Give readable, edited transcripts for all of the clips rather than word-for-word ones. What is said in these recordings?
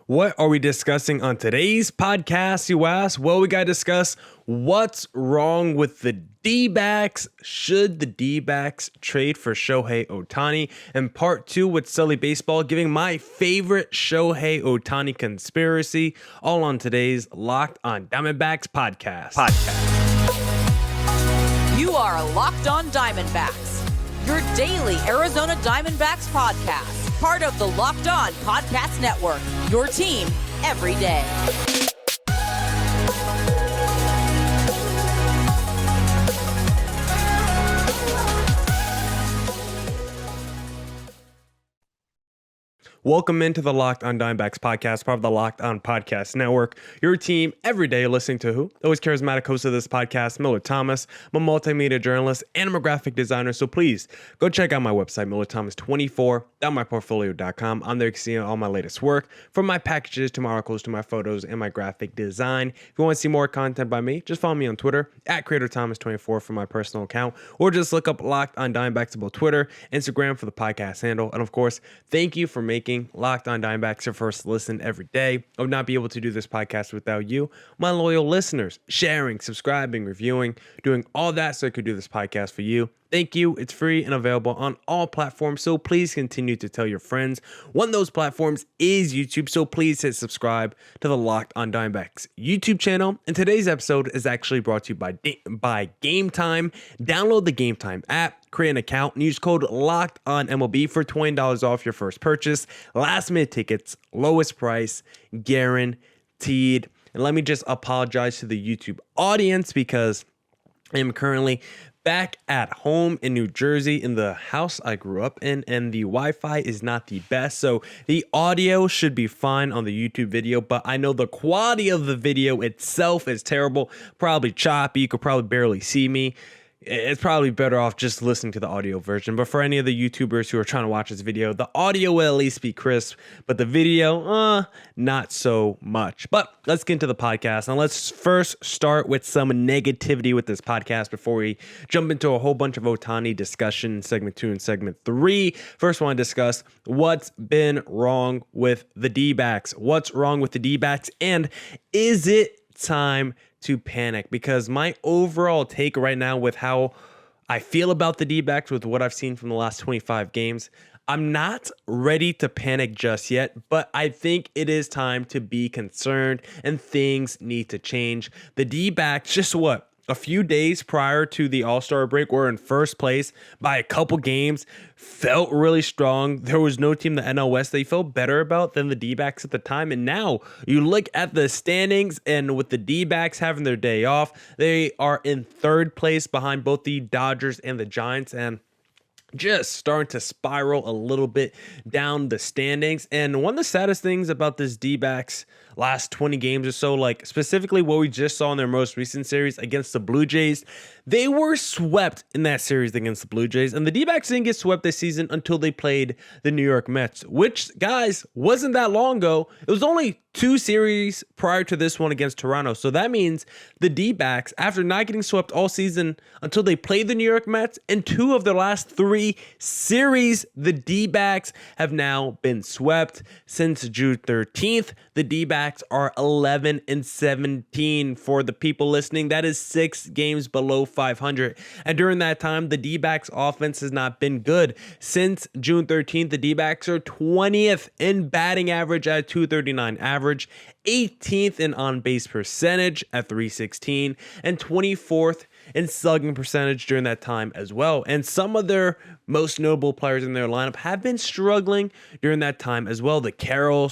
What are we discussing on today's podcast, you ask? Well, we got to discuss what's wrong with the Dbacks. Should the Dbacks trade for Shohei Ohtani? And part 2 with Sully Baseball, giving my favorite Shohei Ohtani conspiracy, all on today's Locked on Diamondbacks podcast. You are Locked on Diamondbacks, your daily Arizona Diamondbacks podcast. Part of the Locked On Podcast Network, your team every day. Welcome into the Locked on Diamondbacks podcast, part of the Locked on Podcast Network. Your team every day listening to who? Always charismatic host of this podcast, Millard Thomas. I'm a multimedia journalist and I'm a graphic designer, so please go check out my website, millardthomas24.myportfolio.com. On there you can see all my latest work, from my packages to my articles to my photos and my graphic design. If you want to see more content by me, just follow me on Twitter at CreatorThomas24 for my personal account, or just look up Locked on Diamondbacks on both Twitter, Instagram for the podcast handle. And of course, thank you for making Locked on Diamondbacks your first listen every day. I would not be able to do this podcast without you, my loyal listeners, sharing, subscribing, reviewing, doing all that so I could do this podcast for you. Thank you. It's free and available on all platforms, so please continue to tell your friends. One of those platforms is YouTube, so please hit subscribe to the Locked on Diamondbacks YouTube channel. And today's episode is actually brought to you by Game Time. Download the Game Time app, create an account, and use code LOCKEDONMLB for $20 off your first purchase. Last minute tickets, lowest price, guaranteed. And let me just apologize to the YouTube audience because I am currently back at home in New Jersey in the house I grew up in, and the Wi-Fi is not the best, so the audio should be fine on the YouTube video, but I know the quality of the video itself is terrible, probably choppy. You could probably barely see me. It's probably better off just listening to the audio version. But for any of the YouTubers who are trying to watch this video, the audio will at least be crisp, but the video, not so much. But let's get into the podcast. And let's first start with some negativity with this podcast before we jump into a whole bunch of Ohtani discussion in segment 2 and segment 3. First, I want to discuss what's been wrong with the Dbacks. What's wrong with the Dbacks? And is it time to panic? Because my overall take right now with how I feel about the Dbacks, with what I've seen from the last 25 games, I'm not ready to panic just yet, but I think it is time to be concerned and things need to change. The Dbacks, just a few days prior to the All-Star break, were in first place by a couple games, felt really strong. There was no team in the NL West they felt better about than the Dbacks at the time. And now you look at the standings, and with the Dbacks having their day off, they are in third place behind both the Dodgers and the Giants, and just starting to spiral a little bit down the standings. And one of the saddest things about this Dbacks last 20 games or so, like specifically what we just saw in their most recent series against the Blue Jays, they were swept in that series against the Blue Jays. And the Dbacks didn't get swept this season until they played the New York Mets, which, guys, wasn't that long ago. It was only 2 series prior to this one against Toronto. So that means the Dbacks, after not getting swept all season until they played the New York Mets, in 2 of their last 3 series, the Dbacks have now been swept. Since June 13th, the Dbacks are 11-17. For the people listening, that is 6 games below 500. And during that time, the Dbacks offense has not been good. Since June 13th, the Dbacks are 20th in batting average at .239 average, 18th in on-base percentage at .316, and 24th in slugging percentage during that time as well. And some of their most notable players in their lineup have been struggling during that time as well. The Ketel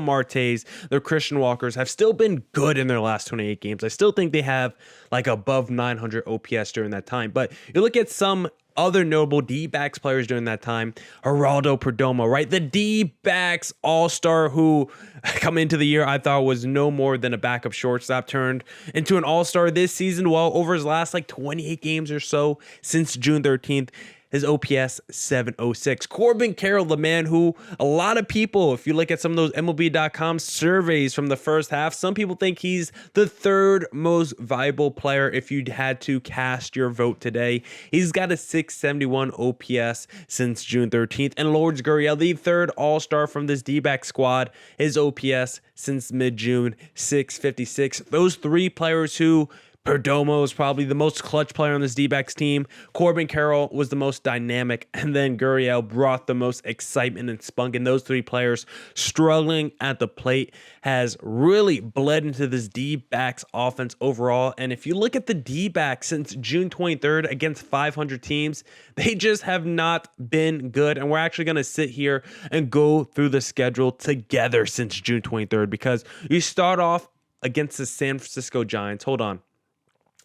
Martes, their Christian Walkers have still been good in their last 28 games. I still think they have like above 900 OPS during that time. But you look at some other notable D-backs players during that time, Geraldo Perdomo, right? The D-backs all-star who come into the year I thought was no more than a backup shortstop, turned into an all-star this season. Well, over his last like 28 games or so since June 13th, his OPS 706. Corbin Carroll, the man who a lot of people, if you look at some of those MLB.com surveys from the first half, some people think he's the third most valuable player if you had to cast your vote today. He's got a 671 OPS since June 13th. And Lourdes Gurriel, the third all-star from this D-back squad, his OPS since mid-June, 656. Those three players who Perdomo is probably the most clutch player on this D-backs team. Corbin Carroll was the most dynamic, and then Gurriel brought the most excitement and spunk. And those three players struggling at the plate has really bled into this D-backs offense overall. And if you look at the D-backs since June 23rd against 500 teams, they just have not been good. And we're actually going to sit here and go through the schedule together since June 23rd, because you start off against the San Francisco Giants. Hold on.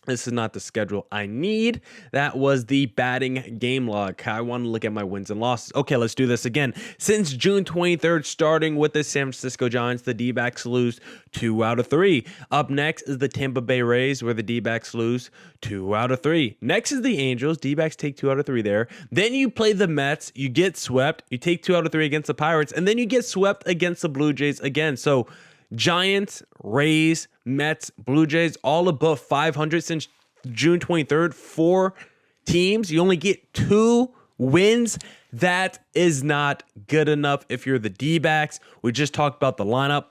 This is not the schedule I need. That was the batting game log. I want to look at my wins and losses. Okay, let's do this again. Since June 23rd, starting with the San Francisco Giants, the D-backs lose 2 out of 3. Up next is the Tampa Bay Rays, where the D-backs lose 2 out of 3. Next is the Angels. D-backs take 2 out of 3 there. Then you play the Mets. You get swept. You take 2 out of 3 against the Pirates. And then you get swept against the Blue Jays again. So Giants, Rays, Mets, Blue Jays, all above 500 since June 23rd. 4 teams. You only get 2 wins. That is not good enough if you're the D-backs. We just talked about the lineup.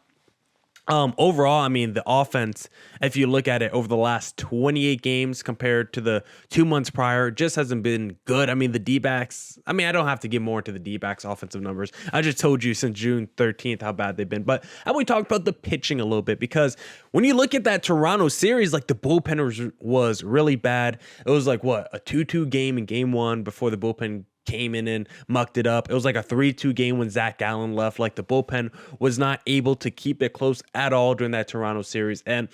Overall, I mean, the offense, if you look at it over the last 28 games compared to the 2 months prior, just hasn't been good. I mean, the D-backs, I don't have to get more into the D-backs offensive numbers. I just told you since June 13th how bad they've been. But how about we talk about the pitching a little bit? Because when you look at that Toronto series, like the bullpen was really bad. It was like, what, a 2-2 game in game 1 before the bullpen came in and mucked it up. It was like a 3-2 game when Zach Allen left. Like the bullpen was not able to keep it close at all during that Toronto series. And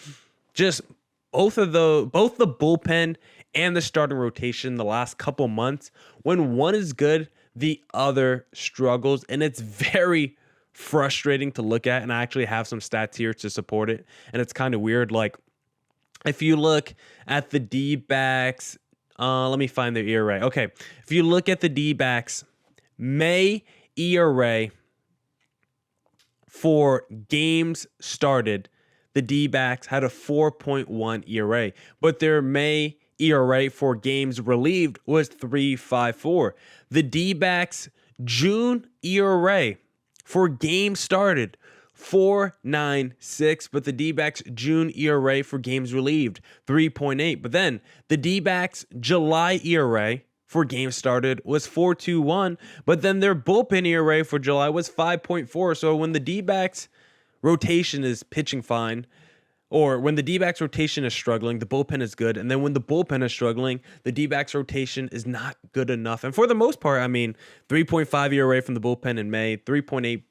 just both the bullpen and the starting rotation the last couple months, when one is good, the other struggles. And it's very frustrating to look at. And I actually have some stats here to support it. And it's kind of weird. Like if you look at the D-backs, let me find their ERA. Okay, if you look at the D-backs, May ERA for games started, the D-backs had a 4.1 ERA, but their May ERA for games relieved was 3.54. The D-backs June ERA for games started 4.96, but the D-backs June ERA for games relieved 3.8. But then the D-backs July ERA for games started was 4.21, but then their bullpen ERA for July was 5.4. So when the D-backs rotation is pitching fine, or when the D-backs rotation is struggling, the bullpen is good. And then when the bullpen is struggling, the D-backs rotation is not good enough. And for the most part, 3.5 ERA from the bullpen in May, 3.8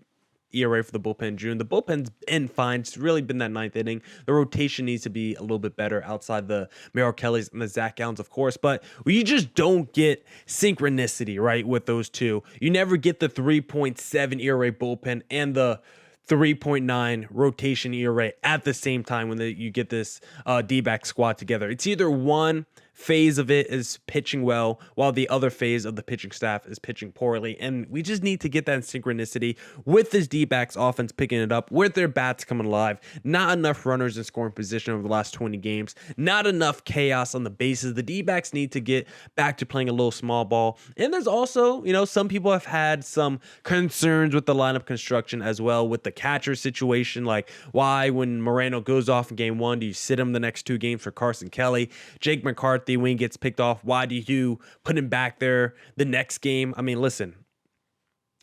ERA for the bullpen in June. The bullpen's been fine. It's really been that 9th inning. The rotation needs to be a little bit better outside the Merrill Kellys and the Zach Allens, of course. But you just don't get synchronicity, right, with those two. You never get the 3.7 ERA bullpen and the 3.9 rotation ERA at the same time when you get this D-back squad together. It's either one phase of it is pitching well while the other phase of the pitching staff is pitching poorly, and we just need to get that synchronicity with this D-backs offense picking it up, with their bats coming alive. Not enough runners in scoring position over the last 20 games, not enough chaos on the bases. The D-backs need to get back to playing a little small ball. And there's also, some people have had some concerns with the lineup construction as well, with the catcher situation. Like, why, when Moreno goes off in game 1, do you sit him the next 2 games for Carson Kelly? Jake McCarthy, when he gets picked off, why do you put him back there the next game? Listen,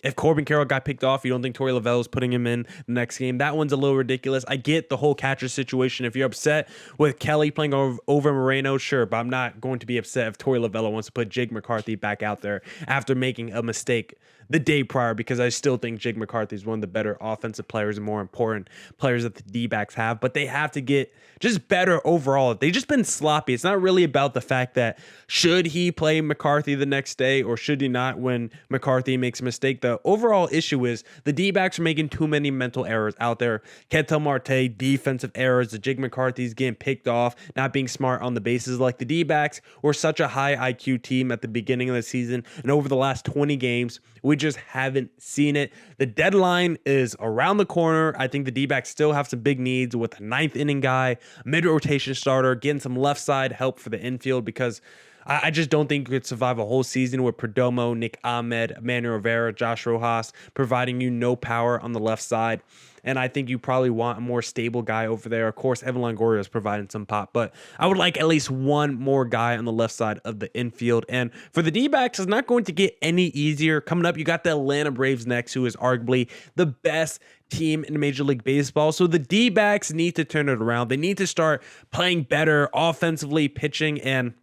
if Corbin Carroll got picked off, you don't think Torey Lovullo's putting him in the next game? That one's a little ridiculous. I get the whole catcher situation. If you're upset with Kelly playing over Moreno, sure, but I'm not going to be upset if Torey Lovullo wants to put Jake McCarthy back out there after making a mistake the day prior, because I still think Jake McCarthy is one of the better offensive players and more important players that the D-backs have, but they have to get just better overall. They've just been sloppy. It's not really about the fact that should he play McCarthy the next day or should he not when McCarthy makes a mistake. The overall issue is the D-backs are making too many mental errors out there. Ketel Marte, defensive errors. The Jake McCarthy's getting picked off, not being smart on the bases. Like the D-backs were such a high IQ team at the beginning of the season, and over the last 20 games, we just haven't seen it. The deadline is around the corner. I think the D-backs still have some big needs with a ninth inning guy, mid-rotation starter, getting some left side help for the infield, because I just don't think you could survive a whole season with Perdomo, Nick Ahmed, Manny Rivera, Josh Rojas providing you no power on the left side. And I think you probably want a more stable guy over there. Of course, Evan Longoria is providing some pop, but I would like at least one more guy on the left side of the infield. And for the D-backs, it's not going to get any easier. Coming up, you got the Atlanta Braves next, who is arguably the best team in Major League Baseball. So the D-backs need to turn it around. They need to start playing better offensively, pitching, and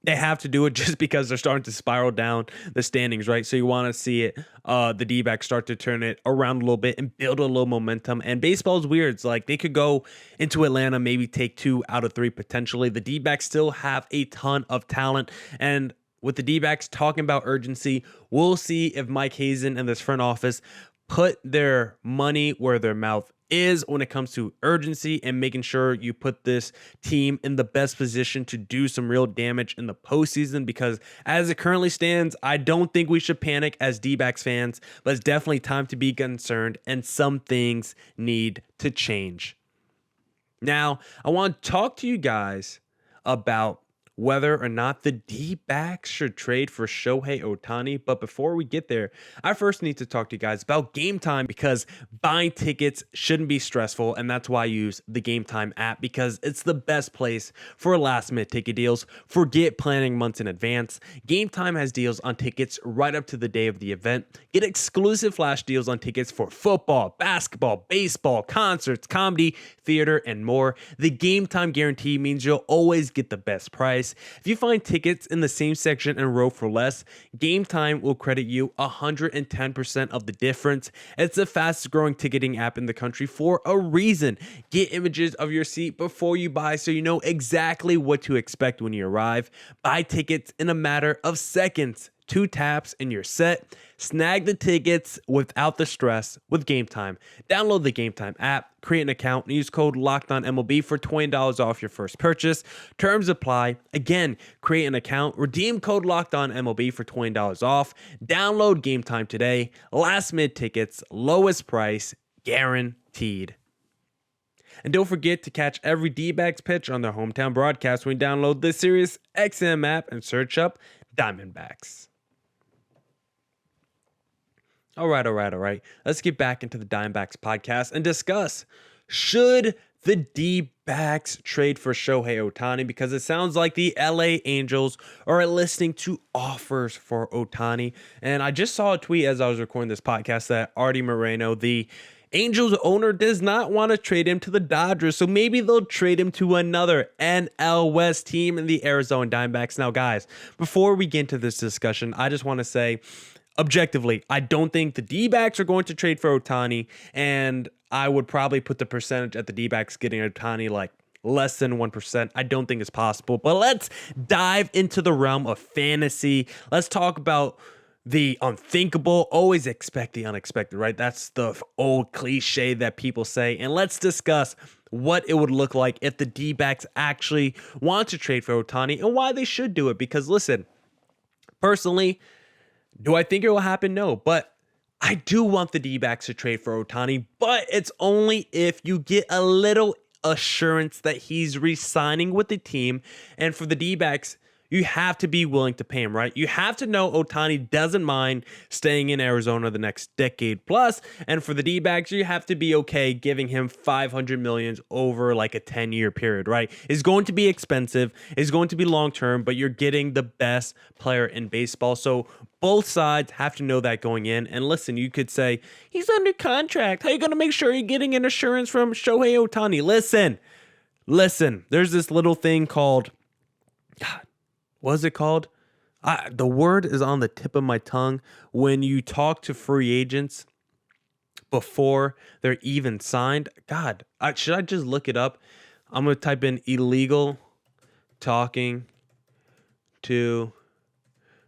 they have to do it just because they're starting to spiral down the standings, right? So you want to see it, the D-backs start to turn it around a little bit and build a little momentum. And baseball is weird. It's like they could go into Atlanta, maybe take 2 out of 3 potentially. The D-backs still have a ton of talent. And with the D-backs talking about urgency, we'll see if Mike Hazen and this front office put their money where their mouth is when it comes to urgency and making sure you put this team in the best position to do some real damage in the postseason. Because as it currently stands, I don't think we should panic as D-backs fans, but it's definitely time to be concerned and some things need to change. Now, I want to talk to you guys about whether or not the D-backs should trade for Shohei Ohtani. But before we get there, I first need to talk to you guys about Game Time, because buying tickets shouldn't be stressful, and that's why I use the Game Time app, because it's the best place for last-minute ticket deals. Forget planning months in advance. Game Time has deals on tickets right up to the day of the event. Get exclusive flash deals on tickets for football, basketball, baseball, concerts, comedy, theater, and more. The Game Time guarantee means you'll always get the best price. If you find tickets in the same section and row for less, Game Time will credit you 110% of the difference. It's the fastest growing ticketing app in the country for a reason. Get images of your seat before you buy so you know exactly what to expect when you arrive. Buy tickets in a matter of seconds. 2 taps and you're set. Snag the tickets without the stress with Game Time. Download the Game Time app, create an account, and use code LOCKEDONMLB for $20 off your first purchase. Terms apply. Again, create an account, redeem code LOCKEDONMLB for $20 off. Download Game Time today. Last minute tickets, lowest price, guaranteed. And don't forget to catch every D-backs pitch on their hometown broadcast when you download the Sirius XM app and search up Diamondbacks. All right. Let's get back into the Diamondbacks podcast and discuss, should the D-backs trade for Shohei Ohtani? Because it sounds like the LA Angels are listening to offers for Ohtani. And I just saw a tweet as I was recording this podcast that Artie Moreno, the Angels owner, does not want to trade him to the Dodgers, so maybe they'll trade him to another NL West team in the Arizona Diamondbacks. Now, guys, before we get into this discussion, I just want to say, objectively, I don't think the D-backs are going to trade for Ohtani, and I would probably put the percentage at the D-backs getting Ohtani like less than 1%. I don't think it's possible, but let's dive into the realm of fantasy. Let's talk about the unthinkable. Always expect the unexpected, right? That's the old cliche that people say. And let's discuss what it would look like if the D-backs actually want to trade for Ohtani and why they should do it. Because listen, personally, do I think it will happen? No, but I do want the D-backs to trade for Ohtani, but it's only if you get a little assurance that he's re-signing with the team. And for the D-backs, you have to be willing to pay him, right? You have to know Ohtani doesn't mind staying in Arizona the next decade plus. And for the D-backs, you have to be okay giving him $500 million over like a 10-year period, right? It's going to be expensive. It's going to be long-term, but you're getting the best player in baseball. So both sides have to know that going in. And listen, you could say, he's under contract. How are you going to make sure you're getting an assurance from Shohei Ohtani? Listen, there's this little thing called, God, what is it called? The word is on the tip of my tongue. When you talk to free agents before they're even signed, God, should I just look it up? I'm going to type in illegal talking to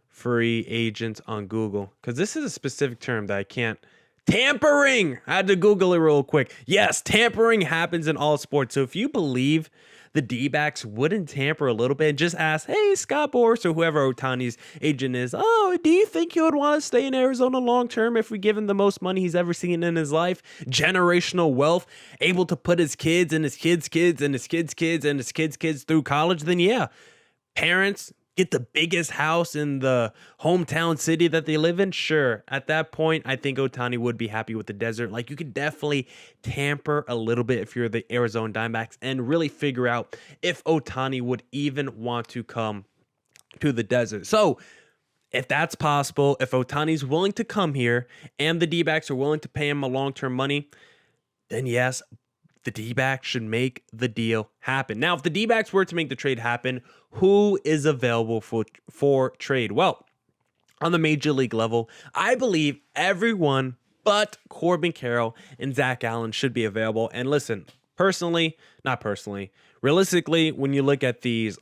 free agents on Google, because this is a specific term that I can't. Tampering. I had to Google it real quick. Yes, tampering happens in all sports. So if you believe the D-backs wouldn't tamper a little bit and just ask, hey, Scott Boras or whoever Ohtani's agent is, oh, do you think he would want to stay in Arizona long term if we give him the most money he's ever seen in his life? Generational wealth, able to put his kids and his kids' kids and his kids' kids and his kids' kids through college? Then yeah, parents get the biggest house in the hometown city that they live in. Sure, at that point, I think Ohtani would be happy with the desert. Like, you could definitely tamper a little bit if you're the Arizona Diamondbacks and really figure out if Ohtani would even want to come to the desert. So if that's possible, if Ohtani's willing to come here and the D-backs are willing to pay him a long-term money, then yes, the D-backs should make the deal happen. Now, if the D-backs were to make the trade happen, who is available for trade? Well, on the major league level, I believe everyone but Corbin Carroll and Zach Allen should be available. And listen, realistically, when you look at these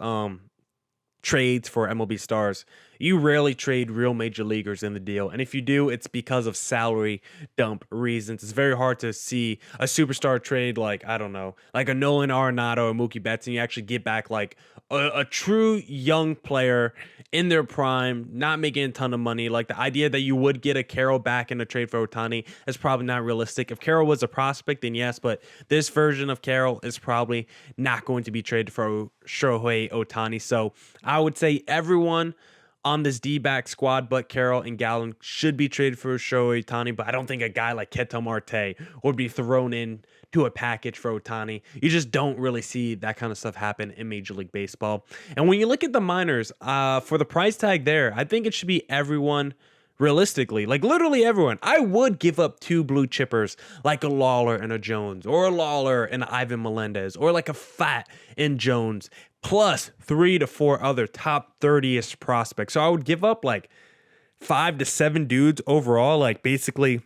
trades for MLB stars, you rarely trade real major leaguers in the deal. And if you do, it's because of salary dump reasons. It's very hard to see a superstar trade like, I don't know, like a Nolan Arenado or Mookie Betts, and you actually get back like a true young player in their prime, not making a ton of money. Like, the idea that you would get a Carroll back in a trade for Ohtani is probably not realistic. If Carroll was a prospect, then yes, but this version of Carroll is probably not going to be traded for Shohei Ohtani. So I would say everyone on this D-back squad but Carroll and Gallen should be traded for Shohei Ohtani, but I don't think a guy like Ketel Marte would be thrown in to a package for Ohtani. You just don't really see that kind of stuff happen in Major League Baseball. And when you look at the minors, for the price tag there, I think it should be everyone. Realistically, like literally everyone. I would give up two blue chippers like a Lawler and a Jones, or a Lawler and Ivan Melendez, or like a Fat and Jones, plus 3 to 4 other top 30ish prospects. So I would give up like 5 to 7 dudes overall, like basically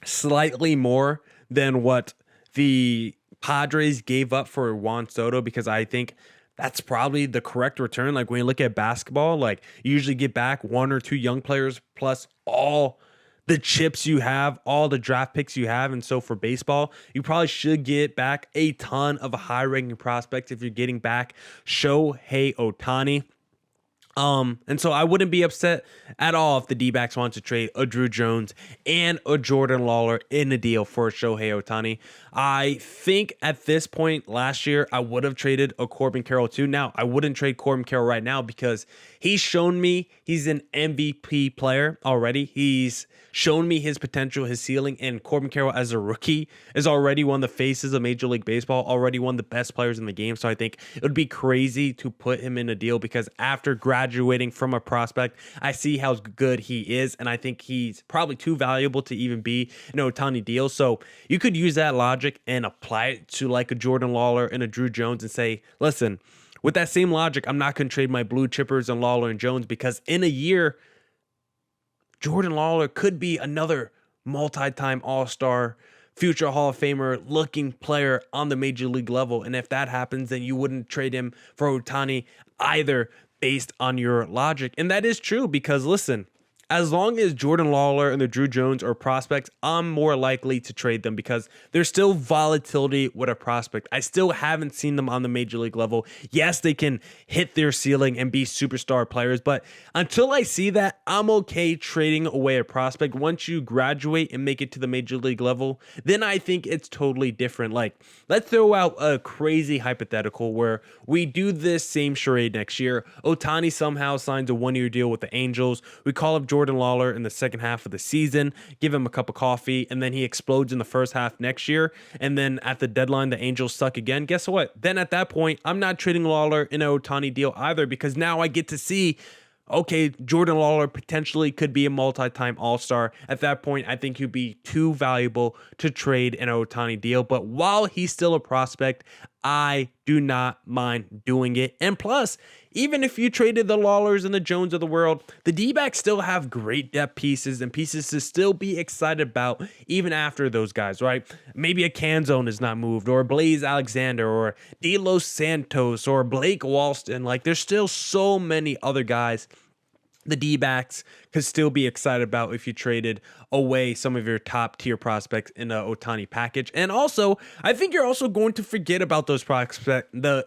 slightly more than what the Padres gave up for Juan Soto, because I think that's probably the correct return. Like, when you look at basketball, like, you usually get back 1 or 2 young players plus all the chips you have, all the draft picks you have. And so for baseball, you probably should get back a ton of high-ranking prospects if you're getting back Shohei Ohtani. And so I wouldn't be upset at all if the D-backs want to trade a Drew Jones and a Jordan Lawler in a deal for Shohei Ohtani. I think at this point last year, I would have traded a Corbin Carroll too. Now, I wouldn't trade Corbin Carroll right now because he's shown me he's an MVP player already. He's shown me his potential, his ceiling, and Corbin Carroll as a rookie is already one of the faces of Major League Baseball, already one of the best players in the game. So I think it would be crazy to put him in a deal, because after graduating from a prospect, I see how good he is, and I think he's probably too valuable to even be an Ohtani deal. So you could use that logic and apply it to like a Jordan Lawler and a Drew Jones and say, listen, with that same logic, I'm not going to trade my blue chippers and Lawler and Jones, because in a year, Jordan Lawler could be another multi-time All-Star, future Hall of Famer looking player on the major league level. And if that happens, then you wouldn't trade him for Ohtani either, based on your logic. And that is true, because listen, as long as Jordan Lawler and the Drew Jones are prospects, I'm more likely to trade them, because there's still volatility with a prospect. I still haven't seen them on the major league level. Yes, they can hit their ceiling and be superstar players, but until I see that, I'm okay trading away a prospect. Once you graduate and make it to the major league level, then I think it's totally different. Like, let's throw out a crazy hypothetical where we do this same charade next year. Ohtani somehow signs a 1-year deal with the Angels. We call up Jordan Lawler in the second half of the season, give him a cup of coffee, and then he explodes in the first half next year. And then at the deadline, the Angels suck again. Guess what? Then at that point, I'm not trading Lawler in an Ohtani deal either, because now I get to see, okay, Jordan Lawler potentially could be a multi-time All-Star. At that point, I think he'd be too valuable to trade in an Ohtani deal. But while he's still a prospect, I do not mind doing it. And plus, even if you traded the Lawlers and the Jones of the world, the D-backs still have great depth pieces and pieces to still be excited about even after those guys, right? Maybe a Canzone is not moved, or Blaze Alexander, or De Los Santos, or Blake Walston. Like, there's still so many other guys the D-backs could still be excited about if you traded away some of your top tier prospects in a Ohtani package. And also, I think you're also going to forget about those prospects.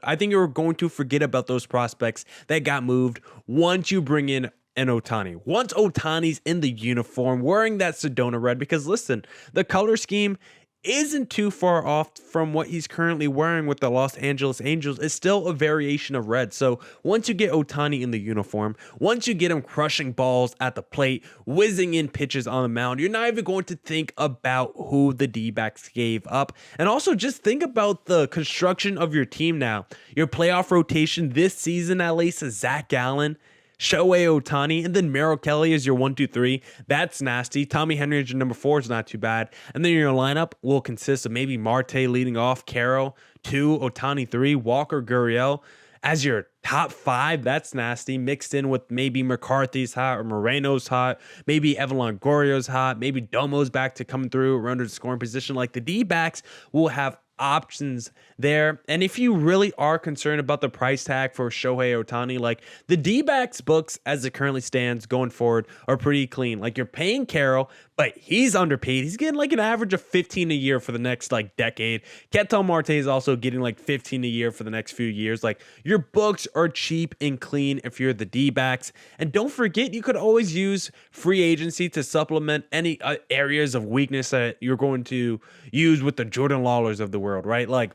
I think you're going to forget about those prospects that got moved once you bring in an Ohtani. Once Ohtani's in the uniform wearing that Sedona red, because listen, the color scheme isn't too far off from what he's currently wearing with the Los Angeles Angels. It's still a variation of red. So once you get Ohtani in the uniform, once you get him crushing balls at the plate, whizzing in pitches on the mound, you're not even going to think about who the D-backs gave up. And also just think about the construction of your team now. Your playoff rotation this season at least is Zach Gallen, Shohei Ohtani, and then Merrill Kelly is your 1, 2, 3. That's nasty. Tommy Henry is your number 4 is not too bad. And then your lineup will consist of maybe Marte leading off, Carroll 2, Ohtani 3, Walker Gurriel as your top 5. That's nasty. Mixed in with maybe McCarthy's hot or Moreno's hot. Maybe Evan Longorio's hot. Maybe Domo's back to come through around the scoring position. Like, the D-backs will have options there. And if you really are concerned about the price tag for Shohei Ohtani, like, the D-backs books as it currently stands going forward are pretty clean. Like, you're paying Carroll, but he's underpaid. He's getting like an average of 15 a year for the next like decade. Ketel Marte is also getting like 15 a year for the next few years. Like, your books are cheap and clean if you're the D-backs. And don't forget, you could always use free agency to supplement any areas of weakness that you're going to use with the Jordan Lawlers of the world, right? Like,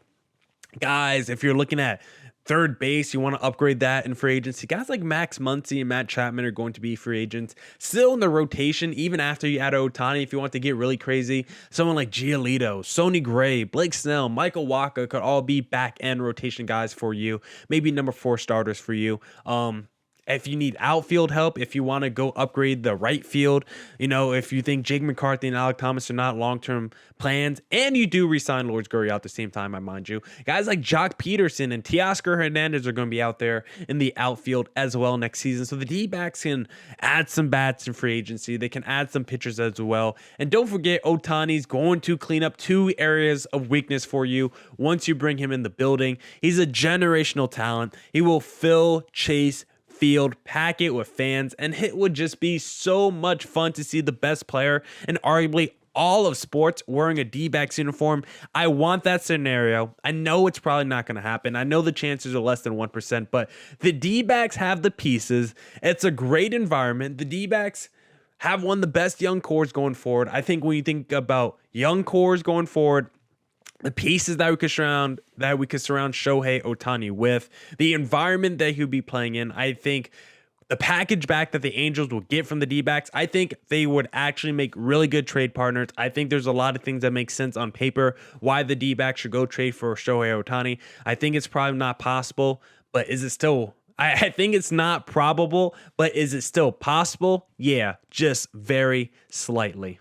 guys, if you're looking at third base, you want to upgrade that in free agency. Guys like Max Muncy and Matt Chapman are going to be free agents. Still in the rotation, even after you add Ohtani, if you want to get really crazy. Someone like Giolito, Sonny Gray, Blake Snell, Michael Wacha could all be back-end rotation guys for you. Maybe number 4 starters for you. If you need outfield help, if you want to go upgrade the right field, if you think Jake McCarthy and Alec Thomas are not long-term plans, and you do re-sign Lourdes Gurriel at the same time, I mind you, guys like Jock Peterson and Teoscar Hernandez are going to be out there in the outfield as well next season. So the D-backs can add some bats in free agency. They can add some pitchers as well. And don't forget, Ohtani's going to clean up 2 areas of weakness for you once you bring him in the building. He's a generational talent. He will fill Chase Field, pack it with fans, and it would just be so much fun to see the best player in arguably all of sports wearing a D-backs uniform. I want that scenario. I know it's probably not going to happen. I know the chances are less than 1%, but the D-backs have the pieces. It's a great environment. The D-backs have one of the best young cores going forward. I think when you think about young cores going forward, the pieces that we could surround Shohei Ohtani with, the environment that he'll be playing in, I think the package back that the Angels will get from the D-backs, I think they would actually make really good trade partners. I think there's a lot of things that make sense on paper why the D-backs should go trade for Shohei Ohtani. I think it's probably not possible, but is it still? I think it's not probable, but is it still possible? Yeah, just very slightly.